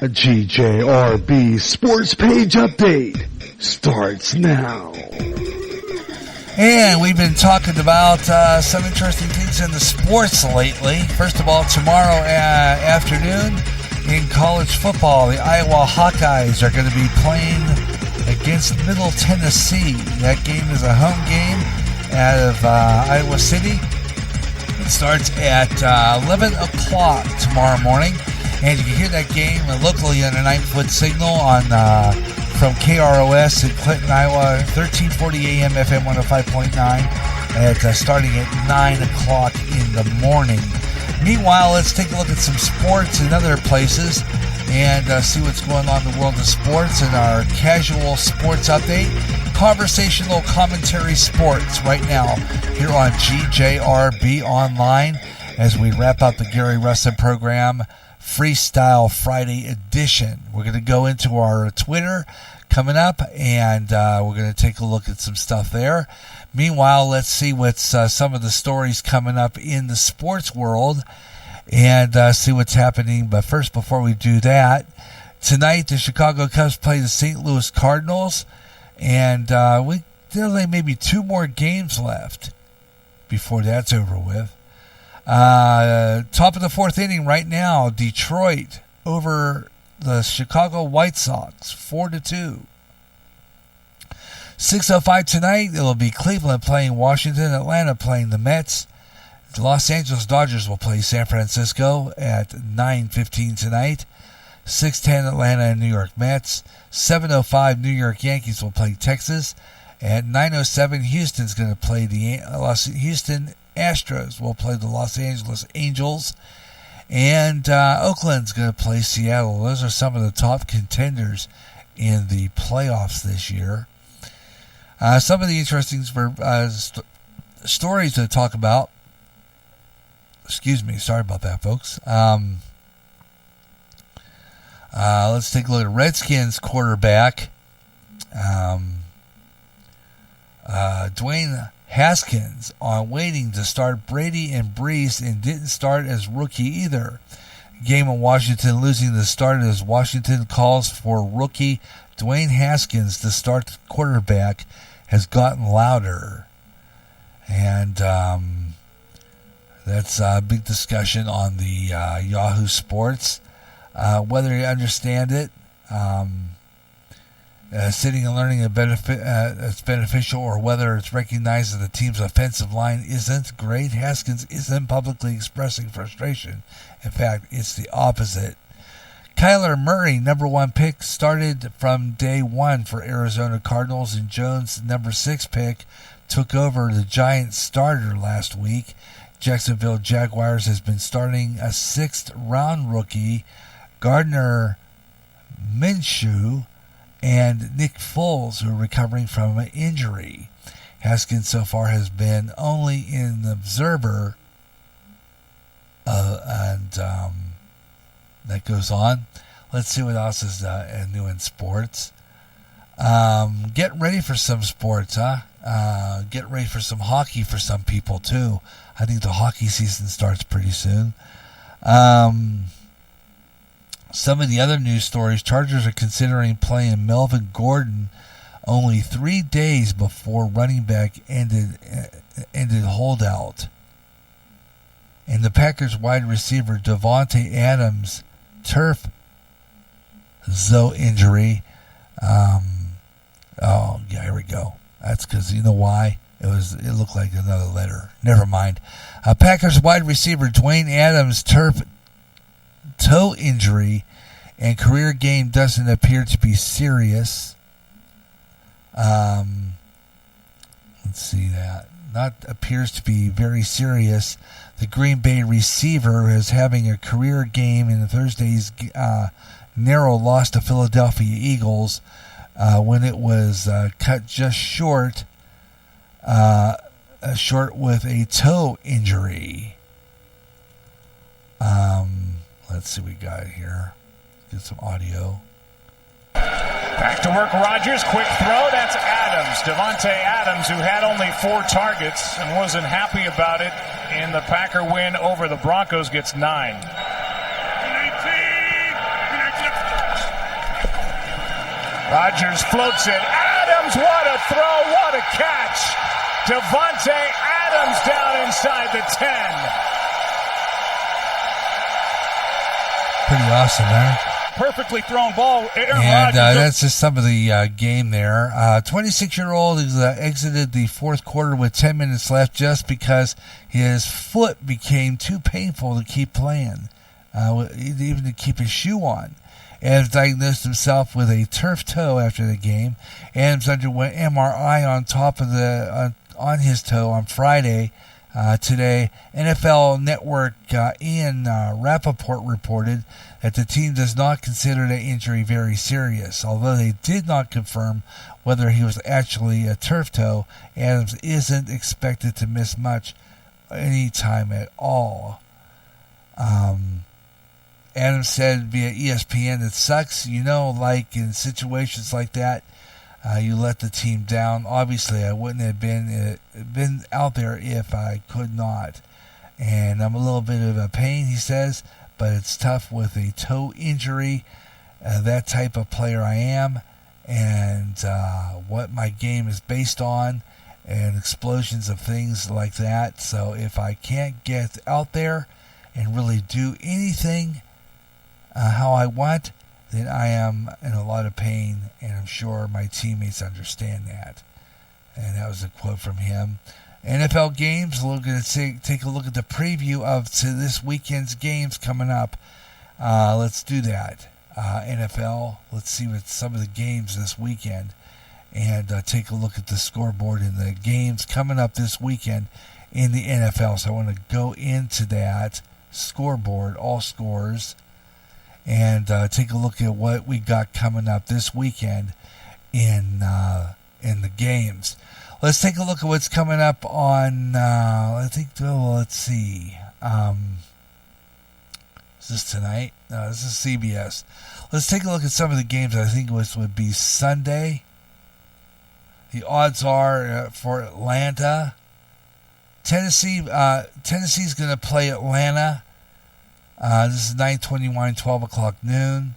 A GJRB Sports Page Update starts now. And we've been talking about some interesting things in the sports lately. First of all, tomorrow afternoon in college football, the Iowa Hawkeyes are going to be playing against Middle Tennessee. That game is a home game out of Iowa City. It starts at 11 o'clock tomorrow morning. And you can hear that game locally on a 9-foot signal on from KROS in Clinton, Iowa, 1340 AM FM 105.9, starting at 9 o'clock in the morning. Meanwhile, let's take a look at some sports in other places and see what's going on in the world of sports in our casual sports update. Conversational commentary sports right now here on GJRB Online as we wrap up the Gary Russen program, Freestyle Friday edition. We're going to go into our Twitter coming up, and we're going to take a look at some stuff there. Meanwhile, let's see what's some of the stories coming up in the sports world and see what's happening. But first, before we do that, tonight the Chicago Cubs play the St. Louis Cardinals, and there may be two more games left before that's over with. Top of the fourth inning right now, Detroit over the Chicago White Sox, 4-2. 6:05 tonight, it'll be Cleveland playing Washington, Atlanta playing the Mets. The Los Angeles Dodgers will play San Francisco at 9:15 tonight. 6:10 Atlanta and New York Mets. 7:05 New York Yankees will play Texas. At 9:07 Houston's going to play the Houston Astros will play the Los Angeles Angels, and Oakland's going to play Seattle. Those are some of the top contenders in the playoffs this year. Some of the interesting stories to talk about. Excuse me, sorry about that, folks. Let's take a look at Redskins quarterback Dwayne Haskins on waiting to start Brady and Brees and didn't start as rookie either. Game in Washington losing the start as Washington calls for rookie Dwayne Haskins to start the quarterback has gotten louder. And that's a big discussion on the Yahoo Sports. Whether you understand it, sitting and learning it's beneficial, or whether it's recognized that the team's offensive line isn't great. Haskins isn't publicly expressing frustration. In fact, it's the opposite. Kyler Murray, number 1 pick, started from day one for Arizona Cardinals, and Jones, number 6 pick, took over the Giants starter last week. Jacksonville Jaguars has been starting a 6th-round rookie, Gardner Minshew, and Nick Foles, who are recovering from an injury. Haskins so far has been only in the observer, and that goes on. Let's see what else is new in sports. Get ready for some sports, huh? Get ready for some hockey for some people, too. I think the hockey season starts pretty soon. Some of the other news stories, Chargers are considering playing Melvin Gordon only 3 days before running back ended holdout. And the Packers wide receiver Devontae Adams turf injury. Here we go. That's because, you know why? It looked like another letter. Never mind. Packers wide receiver Dwayne Adams turf toe injury and career game doesn't appear to be serious. Let's see that. Not appears to be very serious. The Green Bay receiver is having a career game in Thursday's narrow loss to Philadelphia Eagles when it was cut just short with a toe injury. Let's see what we got here. Get some audio. Back to work, Rodgers. Quick throw. That's Adams. Devontae Adams, who had only 4 targets and wasn't happy about it in the Packer win over the Broncos, gets 9. Rodgers floats it. Adams, what a throw, what a catch. Davante Adams down inside the 10. Pretty awesome there. Perfectly thrown ball. And that's just some of the game there. 26-year-old exited the fourth quarter with 10 minutes left just because his foot became too painful to keep playing, even to keep his shoe on. Adams diagnosed himself with a turf toe after the game. Adams underwent MRI on his toe on Friday. Today, NFL Network Ian Rappaport reported that the team does not consider the injury very serious. Although they did not confirm whether he was actually a turf toe, Adams isn't expected to miss much any time at all. Adams said via ESPN, "It sucks, like in situations like that, you let the team down. Obviously, I wouldn't have been out there if I could not. And I'm a little bit of a pain," he says, "but it's tough with a toe injury. That type of player I am, and what my game is based on, and explosions of things like that. So if I can't get out there and really do anything how I want, then I am in a lot of pain, and I'm sure my teammates understand that." And that was a quote from him. NFL games, we're going to take a look at the preview of this weekend's games coming up. Let's do that. NFL, let's see what some of the games this weekend, and take a look at the scoreboard and the games coming up this weekend in the NFL. So I want to go into that scoreboard, all scores, and take a look at what we got coming up this weekend in the games. Let's take a look at what's coming up on, let's see. Is this tonight? No, this is CBS. Let's take a look at some of the games I think would be Sunday. The odds are for Atlanta. Tennessee's going to play Atlanta. This is 9:21, 12 o'clock noon.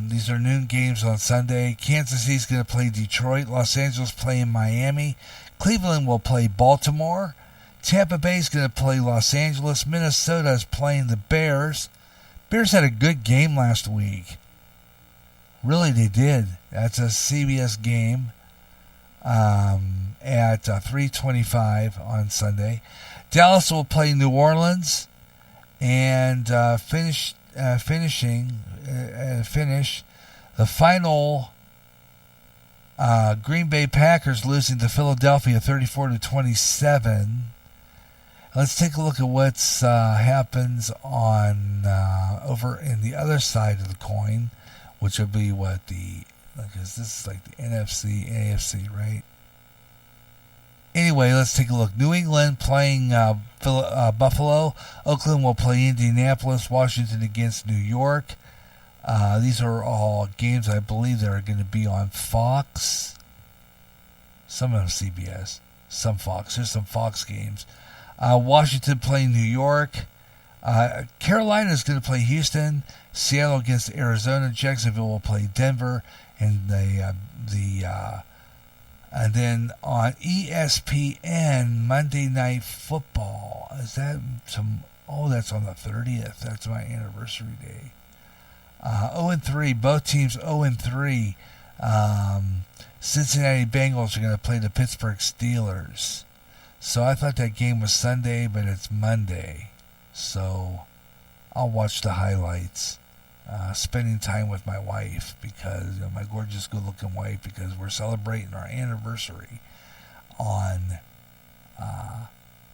These are noon games on Sunday. Kansas City's going to play Detroit. Los Angeles playing Miami. Cleveland will play Baltimore. Tampa Bay's going to play Los Angeles. Minnesota is playing the Bears. Bears had a good game last week. Really, they did. That's a CBS game at 3:25 on Sunday. Dallas will play New Orleans. And finish the final. Green Bay Packers losing to Philadelphia 34-27. Let's take a look at what's happens on over in the other side of the coin, which will be because this is like the NFC, AFC, right? Anyway, let's take a look. New England playing Buffalo. Oakland will play Indianapolis. Washington against New York. These are all games I believe that are going to be on Fox. Some of them CBS. Some Fox. There's some Fox games. Washington playing New York. Carolina is going to play Houston. Seattle against Arizona. Jacksonville will play Denver. And and then on ESPN, Monday Night Football. Is that some? Oh, that's on the 30th. That's my anniversary day. 0-3. Both teams 0-3. Cincinnati Bengals are going to play the Pittsburgh Steelers. So I thought that game was Sunday, but it's Monday. So I'll watch the highlights. Spending time with my wife, because my gorgeous, good-looking wife, because we're celebrating our anniversary on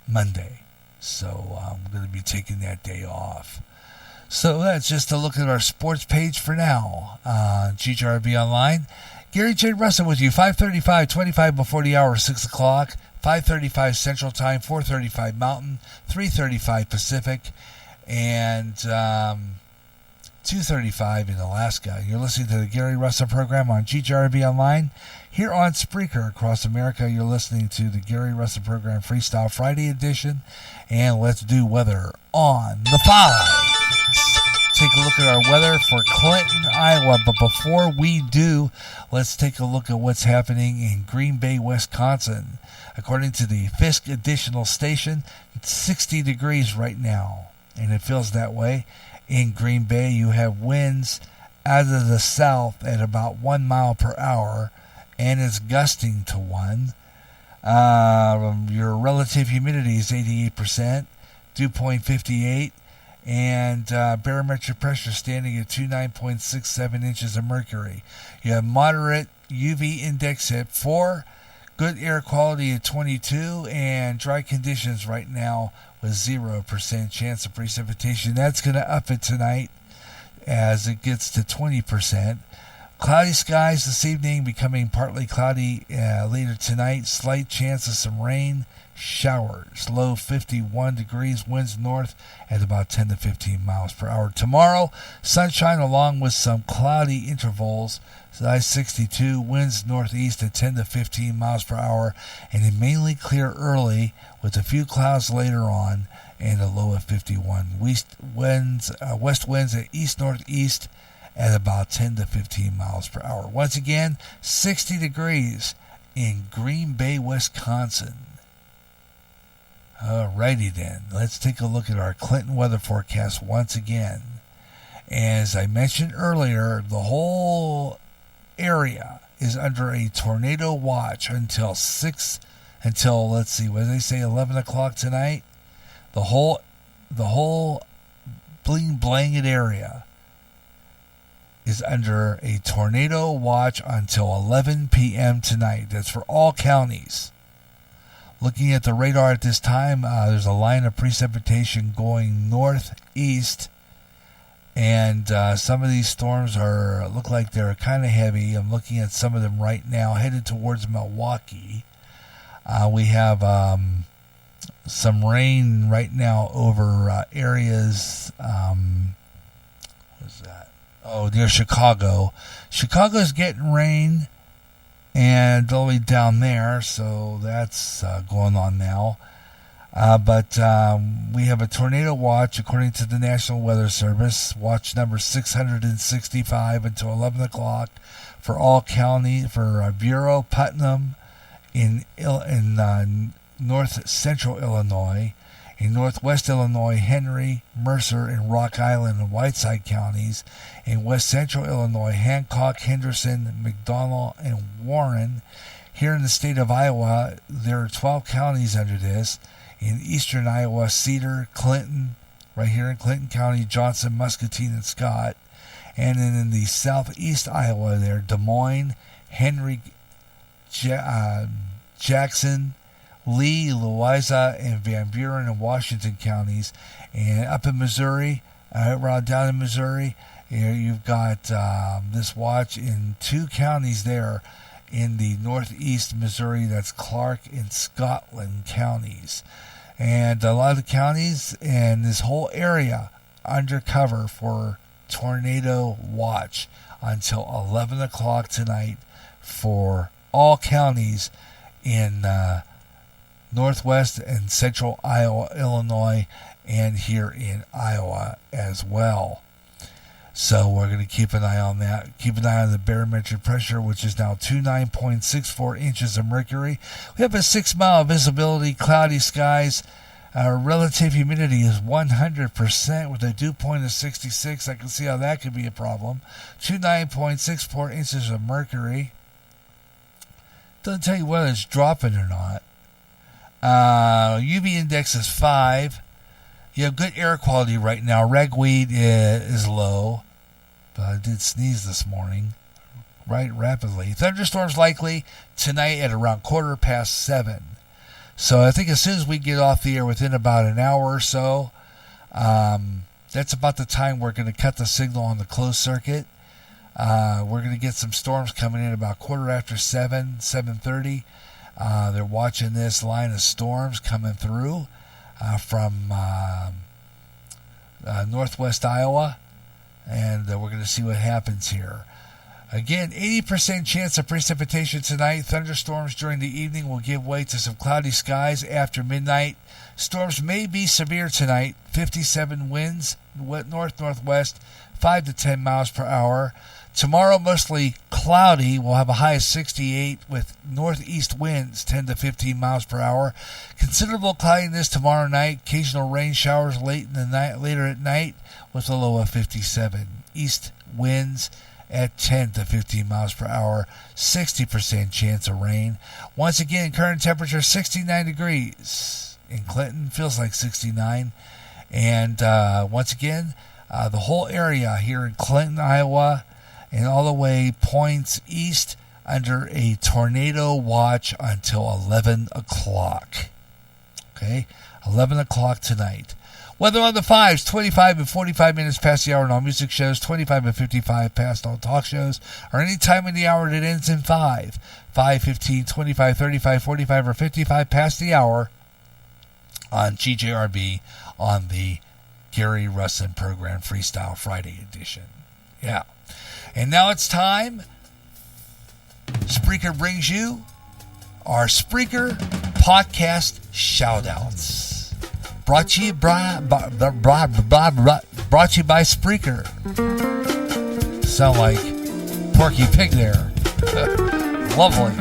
Monday. So I'm going to be taking that day off. So that's just a look at our sports page for now. GRB Online. Gary J. Russen with you, 5:35, 25 before the hour, 6 o'clock, 5:35 Central Time, 4:35 Mountain, 3:35 Pacific, and 2:35 in Alaska. You're listening to the Gary Russen program on GRB Online. Here on Spreaker across America, you're listening to the Gary Russen program Freestyle Friday edition. And let's do weather on the 5. take a look at our weather for Clinton, Iowa. But before we do, let's take a look at what's happening in Green Bay, Wisconsin. According to the Fisk Additional Station, it's 60 degrees right now, and it feels that way. In Green Bay, you have winds out of the south at about 1 mile per hour, and it's gusting to 1. Your relative humidity is 88%, dew point 58, and barometric pressure standing at 29.67 inches of mercury. You have moderate UV index at 4, good air quality at 22, and dry conditions right now with 0% chance of precipitation. That's going to up it tonight as it gets to 20%. Cloudy skies this evening, becoming partly cloudy later tonight. Slight chance of some rain, showers. Low 51 degrees, winds north at about 10 to 15 miles per hour. Tomorrow, sunshine along with some cloudy intervals. High 62, winds northeast at 10 to 15 miles per hour, and it mainly clear early with a few clouds later on and a low of 51. West winds at east-northeast at about 10 to 15 miles per hour. Once again, 60 degrees in Green Bay, Wisconsin. Alrighty then, let's take a look at our Clinton weather forecast once again. As I mentioned earlier, the whole area is under a tornado watch until let's see, what did they say, 11 o'clock tonight? The whole bling blanket area is under a tornado watch until 11 p.m. tonight. That's for all counties. Looking at the radar at this time, there's a line of precipitation going northeast, and some of these storms look like they're kind of heavy. I'm looking at some of them right now, headed towards Milwaukee. We have some rain right now over areas. What's that? Oh, near Chicago. Chicago's getting rain, and all the way down there, so that's going on now. But we have a tornado watch, according to the National Weather Service, watch number 665 until 11 o'clock for all counties, for Bureau, Putnam, in north central Illinois, in northwest Illinois, Henry, Mercer, and Rock Island and Whiteside counties, in west central Illinois, Hancock, Henderson, McDonald, and Warren. Here in the state of Iowa, there are 12 counties under this. In eastern Iowa, Cedar, Clinton, right here in Clinton County, Johnson, Muscatine, and Scott. And then in the southeast Iowa there, Des Moines, Henry, Jackson, Lee, Louisa, and Van Buren and Washington counties. And up in Missouri, around down in Missouri, you've got this watch in 2 counties there in the northeast Missouri. That's Clark and Scotland counties. And a lot of the counties and this whole area under cover for tornado watch until 11 o'clock tonight for all counties in northwest and central Iowa, Illinois, and here in Iowa as well. So we're going to keep an eye on that. Keep an eye on the barometric pressure, which is now 29.64 inches of mercury. We have a 6-mile visibility, cloudy skies. Our relative humidity is 100% with a dew point of 66. I can see how that could be a problem. 29.64 inches of mercury. Doesn't tell you whether it's dropping or not. UV index is 5. You have good air quality right now. Ragweed is low. But I did sneeze this morning, right rapidly. Thunderstorms likely tonight at around 7:15. So I think as soon as we get off the air within about an hour or so, that's about the time we're going to cut the signal on the closed circuit. We're going to get some storms coming in about 7:15, 7:30. They're watching this line of storms coming through from northwest Iowa, and we're going to see what happens here. Again, 80% chance of precipitation tonight. Thunderstorms during the evening will give way to some cloudy skies after midnight. Storms may be severe tonight. 57 winds, north-northwest, 5 to 10 miles per hour. Tomorrow, mostly cloudy. We'll have a high of 68 with northeast winds, 10 to 15 miles per hour. Considerable cloudiness tomorrow night. Occasional rain showers later at night with a low of 57. East winds at 10 to 15 miles per hour. 60% chance of rain. Once again, current temperature 69 degrees. In Clinton, feels like 69. And once again, the whole area here in Clinton, Iowa, and all the way points east under a tornado watch until 11 o'clock. Okay? 11 o'clock tonight. Weather on the 5s, 25 and 45 minutes past the hour in all music shows, 25 and 55 past all talk shows, or any time in the hour that ends in 5. 5, 15, 25, 35, 45, or 55 past the hour on GJRB on the Gary Russen Program Freestyle Friday edition. Yeah. And now it's time. Spreaker brings you our Spreaker podcast shoutouts. Brought to you by Spreaker. Sound like Porky Pig there. Lovely.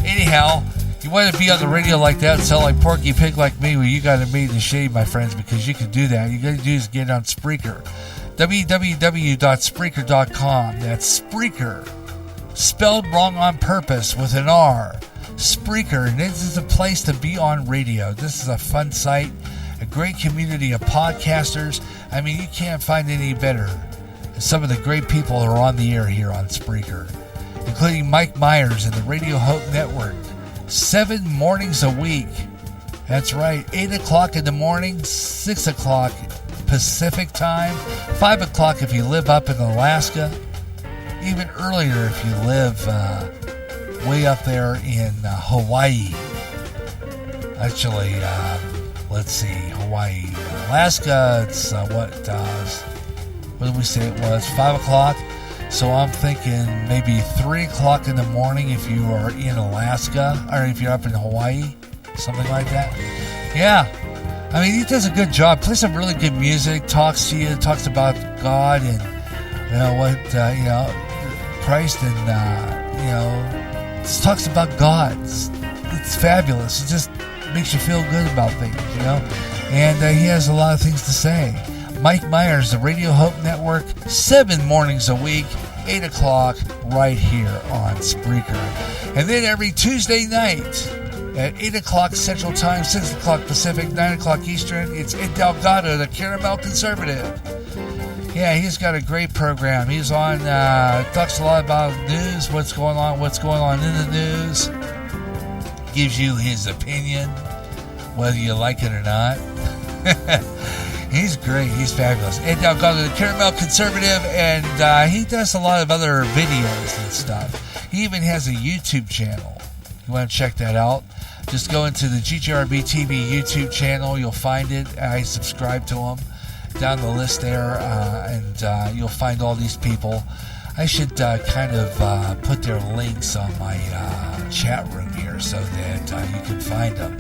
Anyhow, you want to be on the radio like that and sound like Porky Pig like me? Well, you got to meet the shade, my friends, because you can do that. You got to do is get on Spreaker. www.Spreaker.com. That's Spreaker. Spelled wrong on purpose with an R. Spreaker. And this is a place to be on radio. This is a fun site. A great community of podcasters. I mean, you can't find any better. Some of the great people are on the air here on Spreaker, including Mike Myers and the Radio Hope Network. 7 mornings a week. That's right. 8 o'clock in the morning, 6 o'clock Pacific time, 5 o'clock if you live up in Alaska, even earlier if you live way up there in Hawaii. Actually, let's see, Hawaii. Alaska, it's what did we say it was? 5 o'clock? So I'm thinking maybe 3 o'clock in the morning if you are in Alaska, or if you're up in Hawaii, something like that. Yeah. I mean, he does a good job. Plays some really good music. Talks to you. Talks about God and Christ, and just talks about God. It's fabulous. It just makes you feel good about things, And he has a lot of things to say. Mike Myers, the Radio Hope Network, 7 mornings a week, 8 o'clock, right here on Spreaker. And then every Tuesday night, at 8 o'clock Central Time, 6 o'clock Pacific, 9 o'clock Eastern, it's Ed Delgado, the Caramel Conservative. Yeah, he's got a great program. He's on, talks a lot about news, what's going on in the news. Gives you his opinion, whether you like it or not. He's great. He's fabulous. Ed Delgado, the Caramel Conservative, and he does a lot of other videos and stuff. He even has a YouTube channel. You want to check that out? Just go into the GGRB TV YouTube channel. You'll find it. I subscribe to him. Down the list there, and you'll find all these people. I should kind of put their links on my chat room here so that you can find them.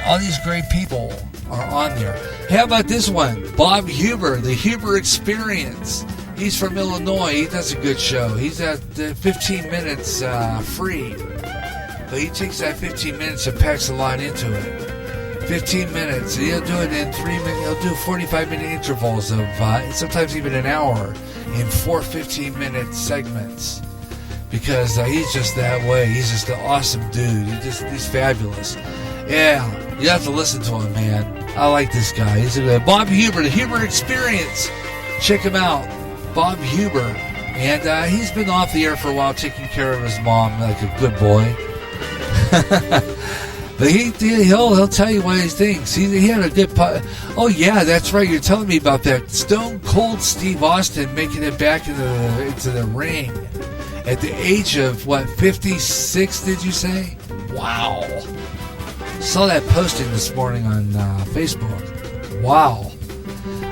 All these great people are on there. How about this one? Bob Huber, the Huber Experience. He's from Illinois. He does a good show. He's at 15 minutes free. But he takes that 15 minutes and packs a lot into it. 15 minutes. He'll do it in 3 minutes. He'll do 45-minute intervals of sometimes even an hour in 4 15-minute segments. Because he's just that way. He's just an awesome dude. He's fabulous. Yeah, you have to listen to him, man. I like this guy. He's a good Bob Huber, the Huber Experience. Check him out, Bob Huber. And he's been off the air for a while, taking care of his mom like a good boy. But he'll tell you what he thinks. He had a good oh yeah, that's right. You're telling me about that Stone Cold Steve Austin making it back into the ring at the age of 56? Did you say? Wow. Saw that posting this morning on Facebook. Wow.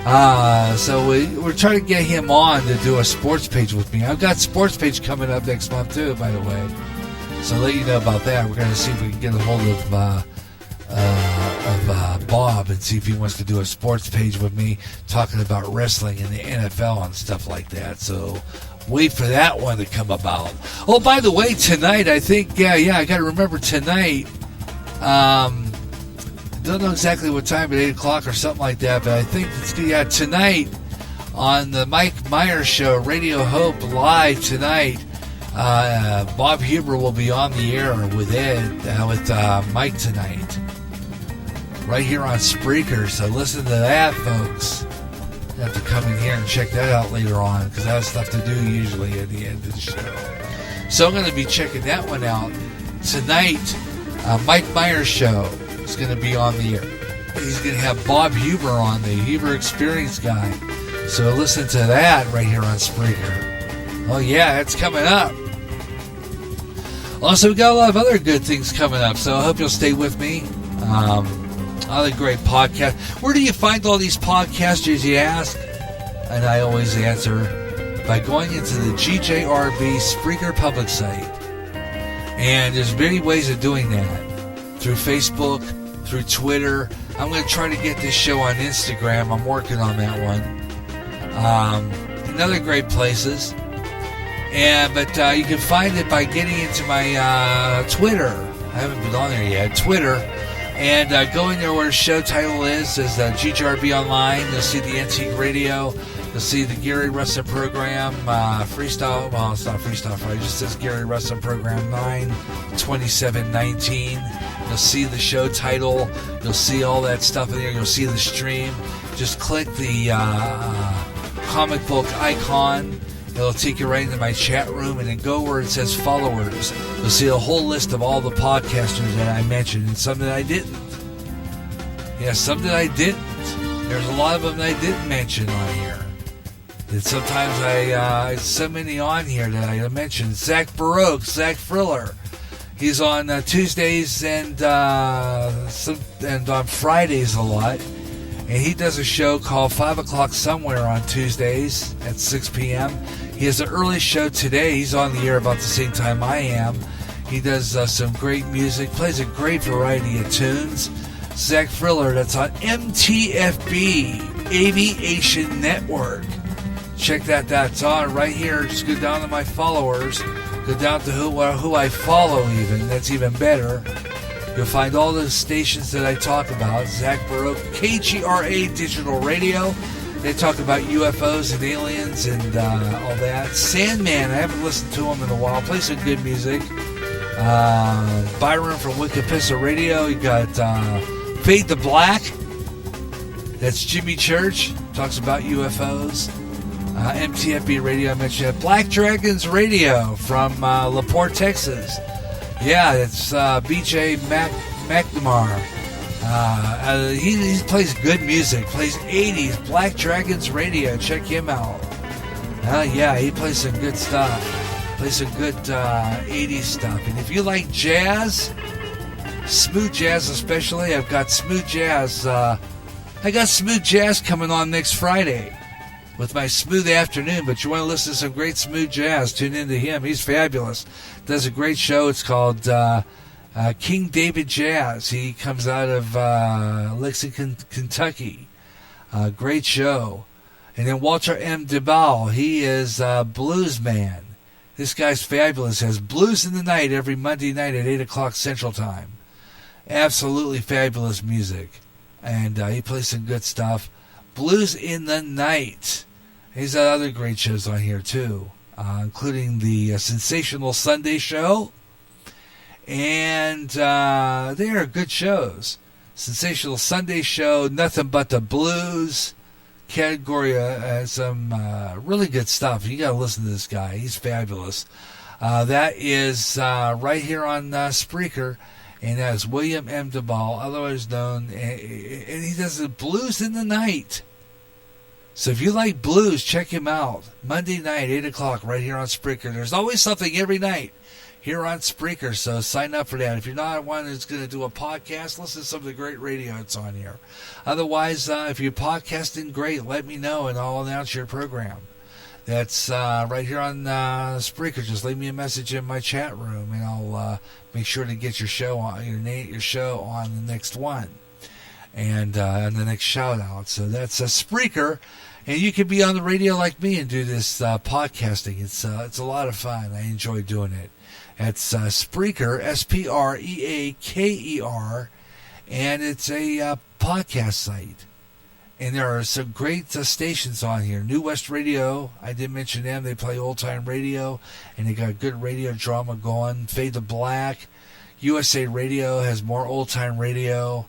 So we're trying to get him on to do a sports page with me. I've got sports page coming up next month too, by the way. So I'll let you know about that. We're going to see if we can get a hold of Bob and see if he wants to do a sports page with me talking about wrestling and the NFL and stuff like that. So wait for that one to come about. Oh, by the way, tonight, I think, I got to remember tonight. Don't know exactly what time, at 8 o'clock or something like that, but I think it's tonight on the Mike Myers Show, Radio Hope Live tonight. Bob Huber will be on the air with Mike tonight, right here on Spreaker. So listen to that, folks. You have to come in here and check that out later on, because I have stuff to do usually at the end of the show. So I'm going to be checking that one out tonight. Mike Myers Show is going to be on the air. He's going to have Bob Huber on, the Huber Experience guy. So listen to that right here on Spreaker. Oh yeah, that's coming up. Also, we got a lot of other good things coming up, so I hope you'll stay with me. Other great podcasts. Where do you find all these podcasters, you ask? And I always answer by going into the GJRB Spreaker public site. And there's many ways of doing that. Through Facebook, through Twitter. I'm going to try to get this show on Instagram. I'm working on that one. And other great places. But you can find it by getting into my Twitter. I haven't been on there yet. Twitter. And going there where the show title is GJRB Online. You'll see the NT Radio. You'll see the Gary Russen program, Freestyle. Well, it's not Freestyle Friday. It just says Gary Russen program 9, 2719. You'll see the show title. You'll see all that stuff in there. You'll see the stream. Just click the comic book icon. It'll take you right into my chat room, and then go where it says followers. You'll see a whole list of all the podcasters that I mentioned, and some that I didn't. Yeah, some that I didn't. There's a lot of them that I didn't mention on here. And sometimes so many on here that I mentioned. Zach Baroque, Zach Friller. He's on Tuesdays and on Fridays a lot. And he does a show called 5 O'Clock Somewhere on Tuesdays at 6 p.m. He has an early show today. He's on the air about the same time I am. He does some great music, plays a great variety of tunes. Zach Friller, that's on MTFB, Aviation Network. Check that. That's on right here. Just go down to my followers. Go down to who I follow even. That's even better. You'll find all the stations that I talk about. Zach Baroque, KGRA Digital Radio. They talk about UFOs and aliens and all that. Sandman, I haven't listened to him in a while. Play some good music. Byron from Wikipissa Radio. You got Fade to Black. That's Jimmy Church. Talks about UFOs. MTFB Radio, I mentioned that. Black Dragons Radio from LaPorte, Texas. Yeah, it's BJ McNamara. He plays good music, plays 80s. Black Dragons Radio, check him out. Yeah, he plays some good stuff. Plays some good 80s stuff. And if you like jazz, smooth jazz especially, I've got smooth jazz. I got smooth jazz coming on next Friday with my smooth afternoon, but you want to listen to some great smooth jazz, tune into him. He's fabulous. Does a great show. It's called King David Jazz. He comes out of Lexington, Kentucky. Great show. And then Walter M. DeBal, he is blues man. This guy's fabulous. Has Blues in the Night every Monday night at 8 o'clock Central Time. Absolutely fabulous music. And he plays some good stuff. Blues in the Night. He's got other great shows on here too, including the Sensational Sunday Show. And they are good shows. Sensational Sunday Show, Nothing But the Blues category has some really good stuff. You got to listen to this guy. He's fabulous. That is right here on Spreaker. And that is William M. DeBal, otherwise known, and he does the Blues in the Night. So if you like blues, check him out. Monday night, 8 o'clock, right here on Spreaker. There's always something every night here on Spreaker. So sign up for that. If you're not one who's going to do a podcast, listen to some of the great radio that's on here. Otherwise, if you're podcasting, great. Let me know, and I'll announce your program. That's right here on Spreaker. Just leave me a message in my chat room, and I'll make sure to get your show on your show on the next one, and on the next shout out. So that's a Spreaker, and you can be on the radio like me and do this podcasting. It's a lot of fun. I enjoy doing it. It's Spreaker, Spreaker, and it's a podcast site. And there are some great stations on here. New West Radio, I did mention them. They play old-time radio, and they got good radio drama going. Fade to Black. USA Radio has more old-time radio.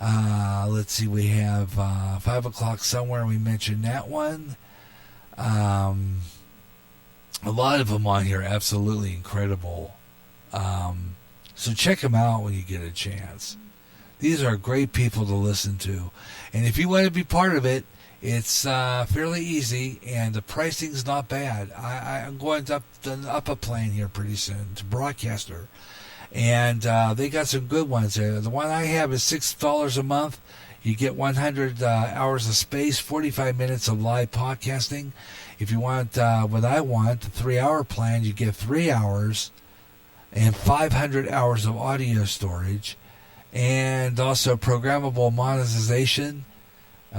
Let's see, we have 5 o'clock somewhere. We mentioned that one. A lot of them on here, absolutely incredible. So check them out when you get a chance. These are great people to listen to. And if you want to be part of it, it's fairly easy, and the pricing's not bad. I'm going up a plane here pretty soon to Broadcaster. And they got some good ones there. The one I have is $6 a month. You get 100 hours of space, 45 minutes of live podcasting. If you want what I want, the 3-hour plan, you get 3 hours and 500 hours of audio storage. And also programmable monetization,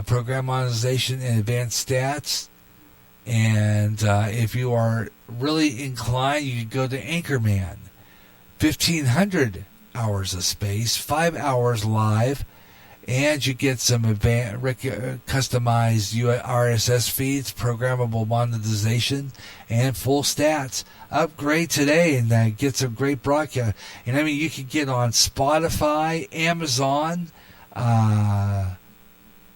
program monetization and advanced stats. And if you are really inclined, you can go to Anchorman. 1,500 hours of space, 5 hours live, and you get some customized RSS feeds, programmable monetization, and full stats. Upgrade today and get some great broadcast. And I mean, you can get on Spotify, Amazon,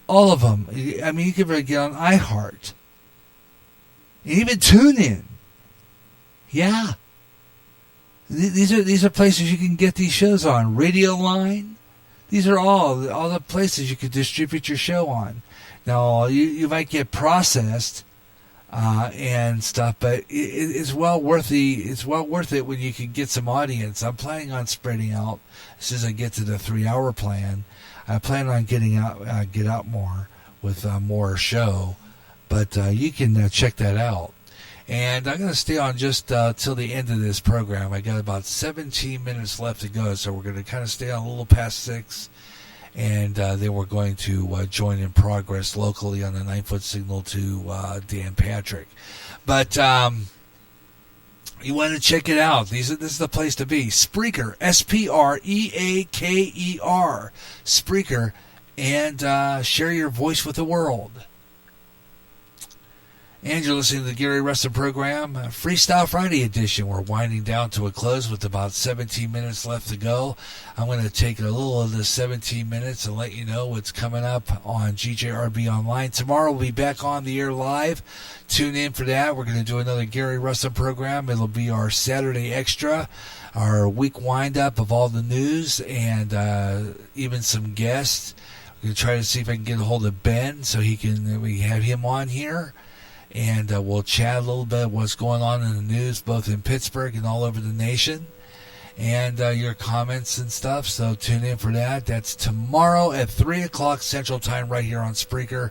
all of them. I mean, you can really get on iHeart, and even TuneIn. Yeah, these are places you can get these shows on. Radio Line. These are all the places you could distribute your show on. Now, you might get processed and stuff, but it's well worth it when you can get some audience. I'm planning on spreading out as soon as I get to the 3-hour plan. I plan on get out more with more show, but you can check that out. And I'm going to stay on just till the end of this program. I got about 17 minutes left to go, so we're going to kind of stay on a little past 6. And then we're going to join in progress locally on the 9-foot signal to Dan Patrick. But you want to check it out. This is the place to be. Spreaker, Spreaker, Spreaker, and share your voice with the world. And you're listening to the Gary Russen program, Freestyle Friday edition. We're winding down to a close with about 17 minutes left to go. I'm going to take a little of the 17 minutes and let you know what's coming up on GJRB Online. Tomorrow we'll be back on the air live. Tune in for that. We're going to do another Gary Russen program. It'll be our Saturday Extra, our week wind-up of all the news and even some guests. We're going to try to see if I can get a hold of Ben so we have him on here. And we'll chat a little bit what's going on in the news, both in Pittsburgh and all over the nation, and your comments and stuff. So tune in for that. That's tomorrow at 3 o'clock Central Time right here on Spreaker.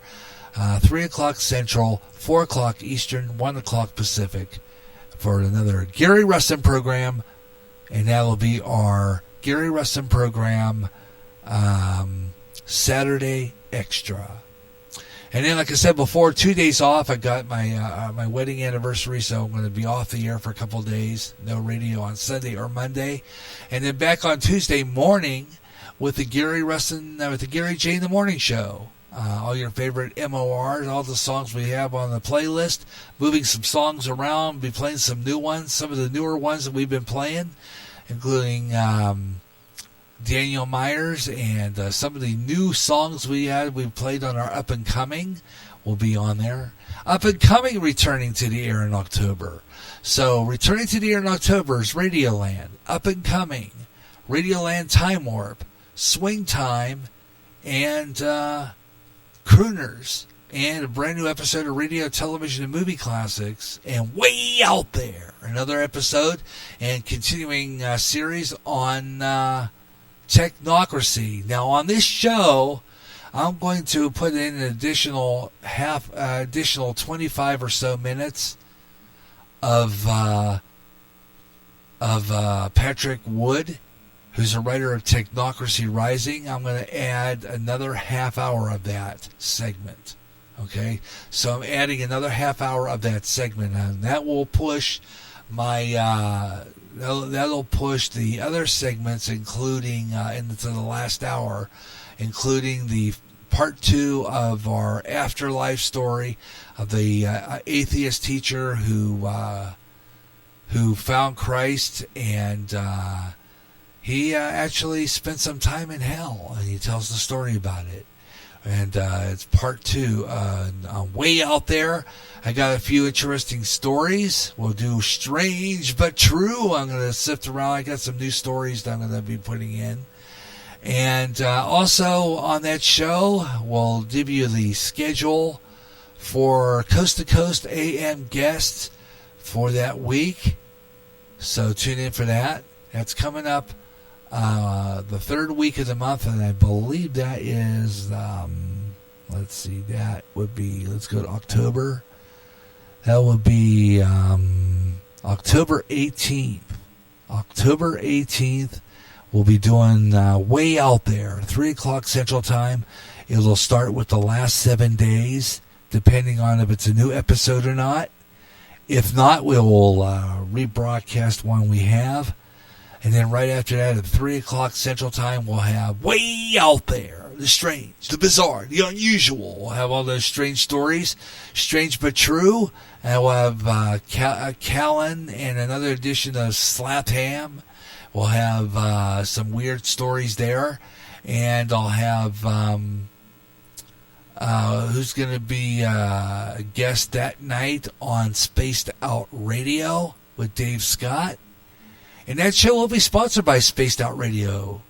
3 o'clock Central, 4 o'clock Eastern, 1 o'clock Pacific for another Gary Russen program. And that'll be our Gary Russen program Saturday Extra. And then, like I said before, 2 days off. I got my wedding anniversary, so I'm going to be off the air for a couple of days. No radio on Sunday or Monday. And then back on Tuesday morning with the Gary Russen, with the Gary J in the Morning Show. All your favorite MORs, all the songs we have on the playlist. Moving some songs around, be playing some new ones, some of the newer ones that we've been playing, including Daniel Myers, and some of the new songs we played on our Up and Coming will be on there. Up and Coming returning to the air in October. So returning to the air in October is Radioland, Up and Coming, Radioland Time Warp, Swing Time, and Crooners. and a brand new episode of Radio, Television, and Movie Classics, and Way Out There, another episode and continuing series on technocracy. Now, on this show, I'm going to put in an additional 25 or so minutes of Patrick Wood, who's a writer of Technocracy Rising. I'm going to add another half hour of that segment. Okay, so I'm adding another half hour of that segment, and that will push my that'll push the other segments, including into the last hour, including the part 2 of our afterlife story of the atheist teacher who found Christ, and he actually spent some time in hell, and he tells the story about it. And it's part 2. Way Out There, I got a few interesting stories. We'll do Strange But True. I'm going to sift around. I got some new stories that I'm going to be putting in. And also on that show, we'll give you the schedule for Coast to Coast AM guests for that week. So tune in for that. That's coming up the third week of the month, and I believe that is, let's see, that would be, let's go to October. That would be October 18th. October 18th, we'll be doing Way Out There, 3 o'clock Central Time. It'll start with the last 7 days, depending on if it's a new episode or not. If not, we will rebroadcast one we have. And then right after that, at 3 o'clock Central Time, we'll have Way Out There, the strange, the bizarre, the unusual. We'll have all those strange stories, strange but true. And we'll have Callan and another edition of Slapped Ham. We'll have some weird stories there. And I'll have who's going to be a guest that night on Spaced Out Radio with Dave Scott. And that show will be sponsored by Spaced Out Radio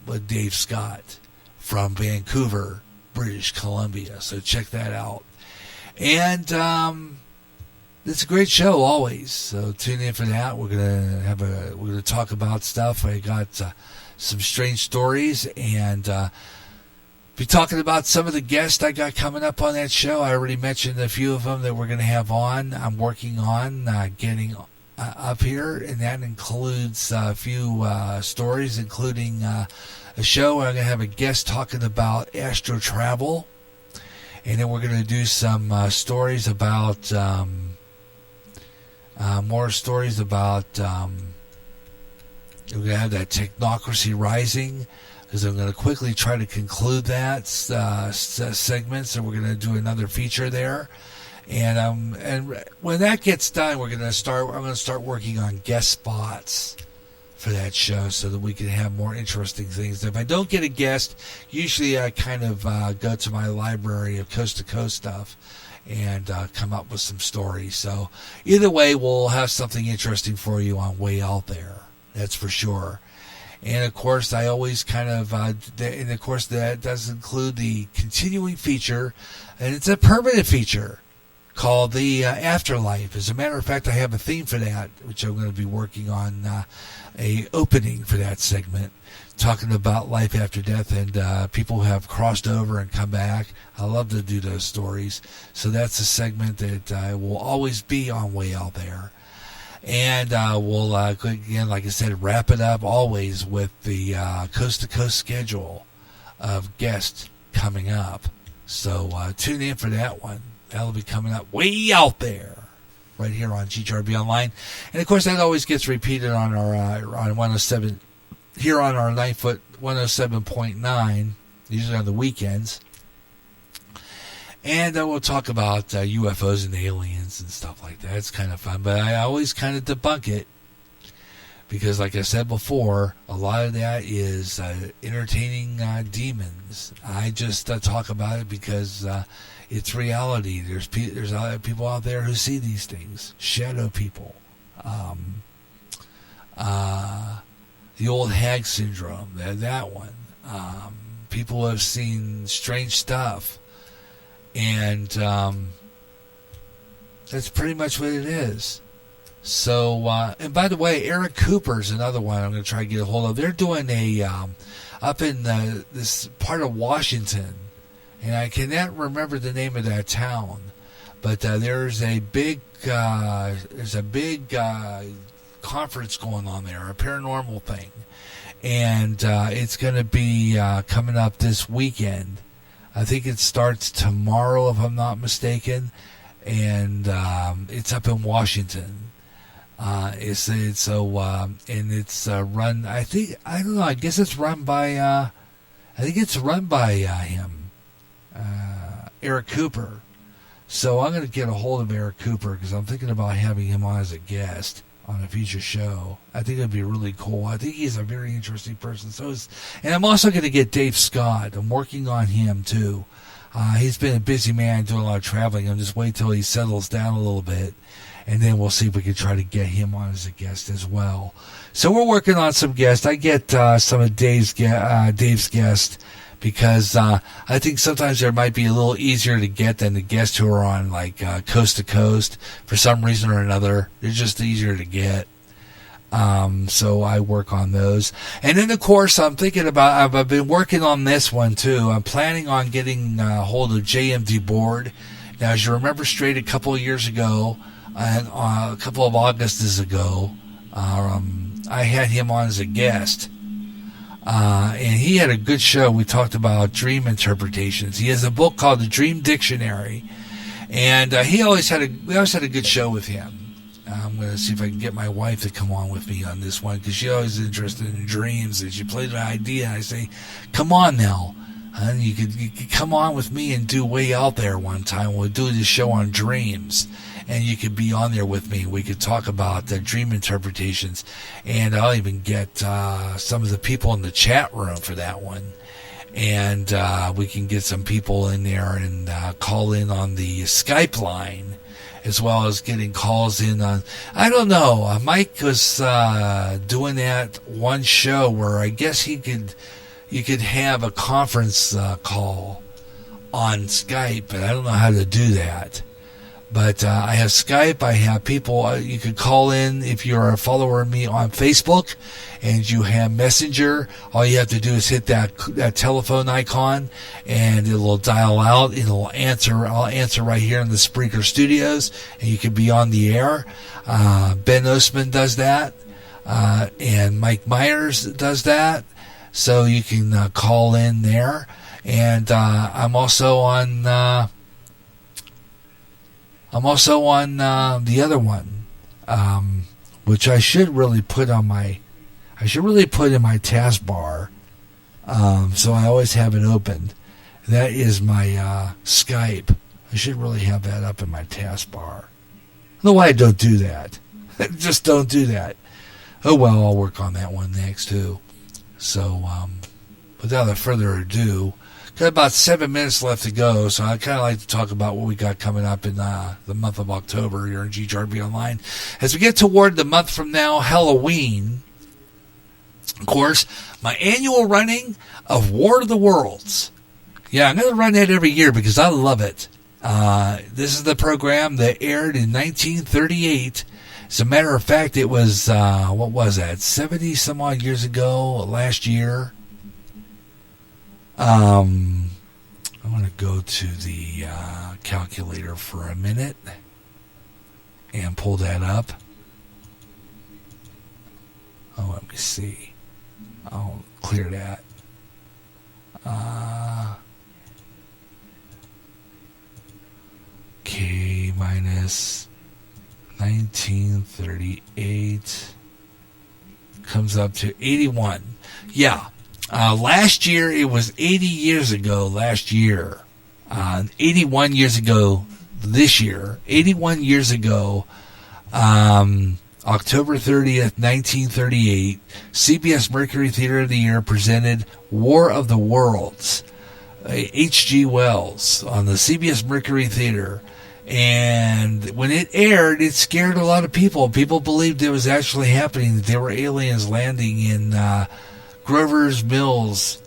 with Dave Scott from Vancouver, British Columbia. So check that out. And it's a great show always. So tune in for that. We're gonna talk about stuff. I got some strange stories, and be talking about some of the guests I got coming up on that show. I already mentioned a few of them that we're gonna have on. I'm working on getting up here, and that includes a few stories, including a show where I'm going to have a guest talking about astro travel, and then we're going to do some stories about more stories about we're going to have that Technocracy Rising, because I'm going to quickly try to conclude that segment, so we're going to do another feature there. And when that gets done, I'm going to start working on guest spots for that show, so that we can have more interesting things. If I don't get a guest, usually I kind of go to my library of coast to coast stuff and come up with some stories. So either way, we'll have something interesting for you on Way Out There. That's for sure. And of course, I always kind of, and of course, that does include the continuing feature, and it's a permanent feature called The Afterlife. As a matter of fact, I have a theme for that, which I'm going to be working on, a opening for that segment, talking about life after death and people who have crossed over and come back. I love to do those stories. So that's a segment that will always be on Way Out There. And we'll, again, like I said, wrap it up always with the coast-to-coast schedule of guests coming up. So tune in for that one. That'll be coming up Way Out There, right here on GHRB Online. And, of course, that always gets repeated on our on 107, here on our 9-foot 107.9, usually on the weekends. And we'll talk about UFOs and aliens and stuff like that. It's kind of fun, but I always kind of debunk it because, like I said before, a lot of that is entertaining demons. I just talk about it because it's reality. There's people out there who see these things, shadow people. The old hag syndrome, that one. People have seen strange stuff. And that's pretty much what it is. So, and by the way, Eric Cooper's another one I'm going to try to get a hold of. They're doing a up in this part of Washington, and I cannot remember the name of that town, but there's a big conference going on there, a paranormal thing, and it's going to be coming up this weekend. I think it starts tomorrow, if I'm not mistaken, and it's up in Washington. It's run. I don't know. I guess it's run by. Him, Eric Cooper. So I'm going to get a hold of Eric Cooper because I'm thinking about having him on as a guest on a future show. I think it'd be really cool. I think he's a very interesting person. And I'm also going to get Dave Scott. I'm working on him too. He's been a busy man doing a lot of traveling. I'm just waiting till he settles down a little bit, and then we'll see if we can try to get him on as a guest as well. So we're working on some guests. I get some of Dave's guests because I think sometimes they might be a little easier to get than the guests who are on like coast to coast. For some reason or another, they're just easier to get. So I work on those. And then, of course, I'm thinking about, I've been working on this one too. I'm planning on getting hold of JMD Board. Now, as you remember straight, a couple of years ago, a couple of Augusts ago, I had him on as a guest. And he had a good show. We talked about dream interpretations. He has a book called The Dream Dictionary. And we always had a good show with him. I'm going to see if I can get my wife to come on with me on this one because she's always interested in dreams. And she played an idea, and I say, come on now. And you could come on with me and do Way Out There one time. We'll do this show on dreams. And you could be on there with me. We could talk about the dream interpretations. And I'll even get some of the people in the chat room for that one. And we can get some people in there and call in on the Skype line, as well as getting calls in on, I don't know, Mike was doing that one show where I guess you could have a conference call on Skype, but I don't know how to do that. But I have Skype, I have people, you could call in if you're a follower of me on Facebook and you have Messenger. All you have to do is hit that telephone icon and it'll dial out. I'll answer right here in the Spreaker Studios and you can be on the air. Ben Osman does that. And Mike Myers does that. So you can call in there. And I'm also on the other one, which I should really put in my taskbar, so I always have it opened. That is my Skype. I should really have that up in my taskbar. I don't know why I don't do that. Just don't do that. Oh well, I'll work on that one next too. So, without further ado. Got about 7 minutes left to go, so I'd kind of like to talk about what we got coming up in the month of October here in GJRB Online. As we get toward the month from now, Halloween, of course, my annual running of War of the Worlds. Yeah, I'm going to run that every year because I love it. This is the program that aired in 1938. As a matter of fact, it was, 70-some-odd years ago, last year. I'm going to go to the calculator for a minute and pull that up. Oh, let me see. I'll clear that. K minus 1938 comes up to 81. Yeah. Last year, it was 80 years ago last year. 81 years ago this year. 81 years ago, October 30th, 1938, CBS Mercury Theater of the Year presented War of the Worlds. H.G. Wells on the CBS Mercury Theater. And when it aired, it scared a lot of people. People believed it was actually happening, that there were aliens landing in Grover's Mills,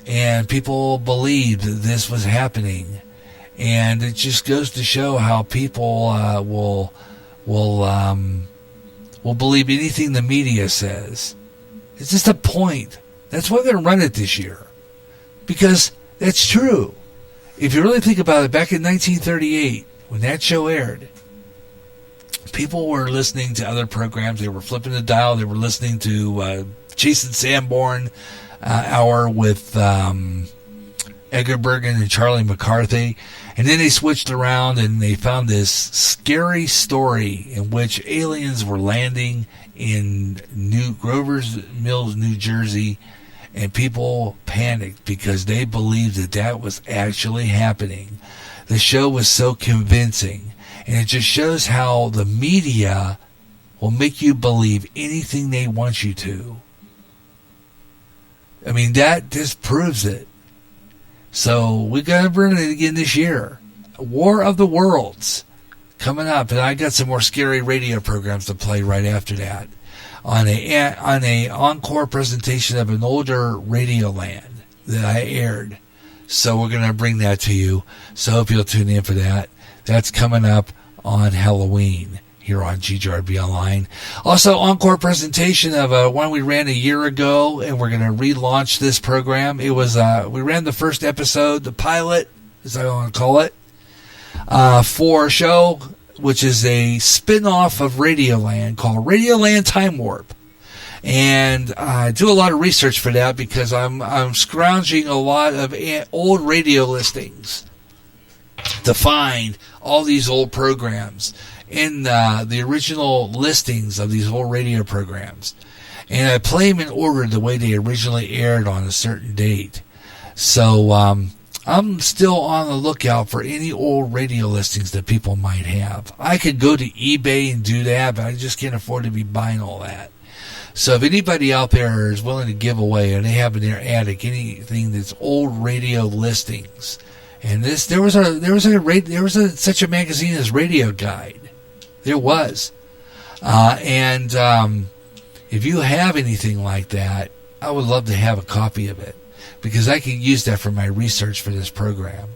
and people believed that this was happening. And it just goes to show how people will believe anything the media says. It's just a point. That's why they're going to run it this year. Because that's true. If you really think about it, back in 1938, when that show aired, people were listening to other programs. They were flipping the dial. They were listening to Jason Sanborn Hour with Edgar Bergen and Charlie McCarthy. And then they switched around and they found this scary story in which aliens were landing in Grover's Mills, New Jersey, and people panicked because they believed that was actually happening. The show was so convincing, and it just shows how the media will make you believe anything they want you to. I mean, that just proves it. So we got to bring it again this year. War of the Worlds coming up, and I got some more scary radio programs to play right after that on a encore presentation of an older Radioland that I aired. So we're going to bring that to you. So hope you'll tune in for that. That's coming up on Halloween here on GJRB Online. Also, encore presentation of one we ran a year ago, and we're going to relaunch this program. It was we ran the first episode, the pilot, as I want to call it, for a show which is a spin-off of Radioland called Radioland Time Warp. And I do a lot of research for that because I'm scrounging a lot of old radio listings to find all these old programs in the original listings of these old radio programs. And I play them in order the way they originally aired on a certain date. So I'm still on the lookout for any old radio listings that people might have. I could go to eBay and do that, but I just can't afford to be buying all that. So if anybody out there is willing to give away, or they have in their attic anything that's old radio listings, and there was such a magazine as Radio Guide. There was, and if you have anything like that, I would love to have a copy of it because I can use that for my research for this program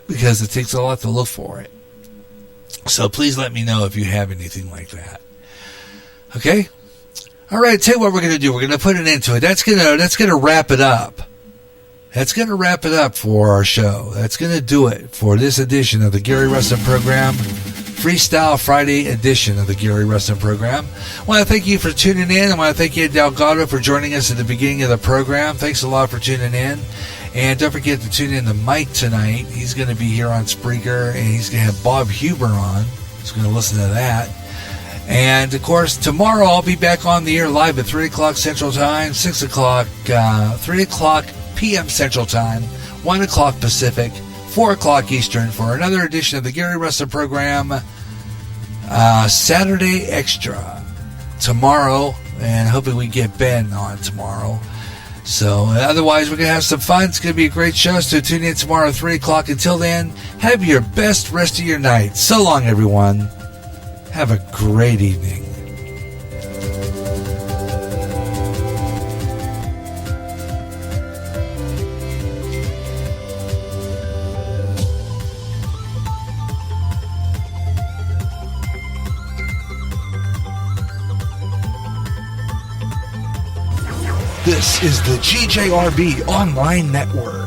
because it takes a lot to look for it. So please let me know if you have anything like that. Okay. All right, tell you what we're going to do. We're going to put an end to it. That's going to wrap it up. That's going to wrap it up for our show. That's going to do it for this edition of the Gary Russen Program, Freestyle Friday edition of the Gary Russen Program. I want to thank you for tuning in. I want to thank you, Delgado, for joining us at the beginning of the program. Thanks a lot for tuning in. And don't forget to tune in to Mike tonight. He's going to be here on Spreaker, and he's going to have Bob Huber on. He's going to listen to that. And, of course, tomorrow I'll be back on the air live at 3 o'clock Central Time, 3 o'clock p.m. Central Time, 1 o'clock Pacific, 4 o'clock Eastern for another edition of the Gary Russen Program, Saturday Extra, tomorrow. And hoping we get Ben on tomorrow. So, otherwise, we're going to have some fun. It's going to be a great show, so tune in tomorrow at 3 o'clock. Until then, have your best rest of your night. So long, everyone. Have a great evening. This is the GJRB Online Network.